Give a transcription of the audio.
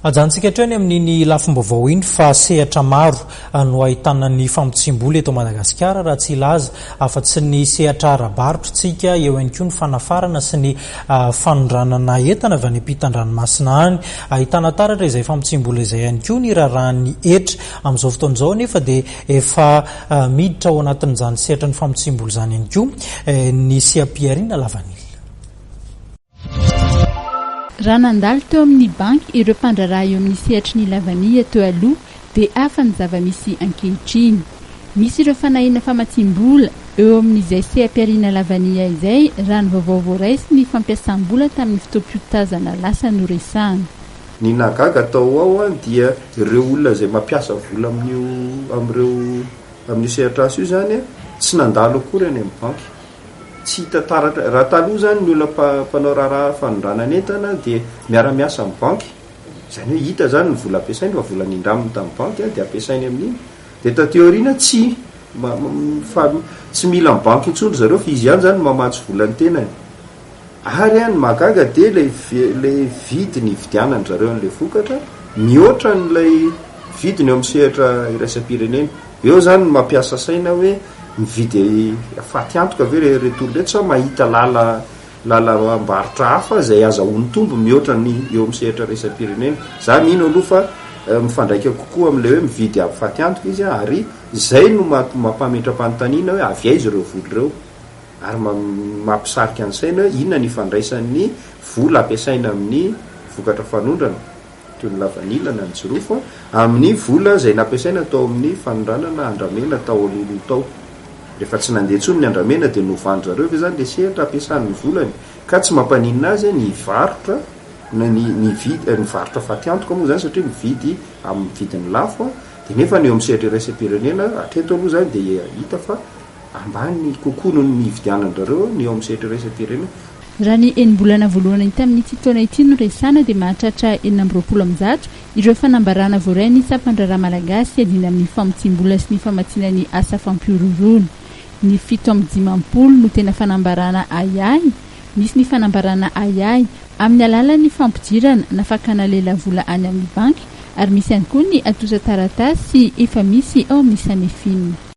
Ajantsika hatrany amin'ny lafim-baovao iny fa sehatra maro no ahitana ny fampitsiam-bola eto Madagasikara raha tsy ilaza afa-tsy ny sehatra ara-barotritsika eo ihany koa ny fanafarana sy ny fanondranana entana avy any ampitan-dranomasina any. Ahitana taratra izay fampitsiam-bola izay ihany koa ny rarahan'ny etra amin'izao fotoan'izao nefa dia efa miditra ao anatin'izany sehatra ny fampitsiam-bola izany ihany koa ny Siapiarina Lavanilina. Raha nandalo teo amin'ny banky ireo mpandraraha eo amin'ny sehatry ny Lavania teo aloha dia hafa ny zava-misy ankehitriny. Misy ireo fanahina famatsiam-bola eo amin'izay Siapiarina Lavania izay raha ny vaovao voaraisy ny fampiasam-bola tamin'ny fotoam-piotazana lasa noresahana. Ny nagaga atao ao dia ireo olona izay mampiasa vola amin'io sehatra io zany tsy nandalo akory any amin'ny banky. Tsy hita taratra raha taloha zany ny olona mpanao raharaha fanondranana entana dia miara-miasa amin'ny banky. Izany hoe hita zany ny vola ampiasainy fa vola nindraminy tamin'ny banky dia ampiasainy amin'iny. Dia tateoriana tsy mila amin'ny banky intsony zareo fa izy ihany zany mamatsy volan'ny tenany. Ary ny magaga dia ilay vidiny vidianany zareo an'ilay vokatra mihoatra n'ilay vidiny eo amin'ny sehatra iraisam-pirenena. Eo zany mampiasa saina hoe mividy faty antoka ve reto olona reto sa mahita lala ambarotra hafa izay azahoany tombo mihoatra ny eo amin'ny sehatra iraisam-pirenena. Za mino aloha fa mifandraika kokoa amin'ilay hoe mividy aby faty antoka izy ary izay no mampametra-panontaniana hoe avy aiza ireo vola ireo. Ary mampisarika ny saina hoe inona ny ifandraisan'ny vola ampiasaina amin'ny vokatra fanondrana toy ny lavanila na ny jirofo amin'ny vola izay nampiasaina tao amin'ny fanondranana andramena tao alolo tao. Rehefa tsy nandeha intsony ny andramena dia novandry zareo fa izany dia sehatra ampiasan'ny volany ka tsy mampaninina azy ny varotra ny varotra faty antoka moa zany satria mividy amin'ny vidiny lafo dia nefa ny eo amin'ny sehatra iraisam-pirenena hatreto aloha zany dia hita fa ambany kokoa noho ny vidianan'zareo ny eo amin'ny sehatra iraisam-pirenena. Raha ny enim-bolana voalohany tamin'ny taona ity no resana dia mahatratra 400 ireo fanambarana voaray sapan-draharaha malagasy adina amin'ny fampitsiam-bola sy ny famatsiana ny asa fampiororoana. Ny 7 no tena fanambarana ayay, misy ny fanambarana ayay amin'ny alalan'ny fampidirana nafakana lela vola any amin'ny banky ary misy ihany koa ny atosa taratasy efa misy ao amin'ny sanefina.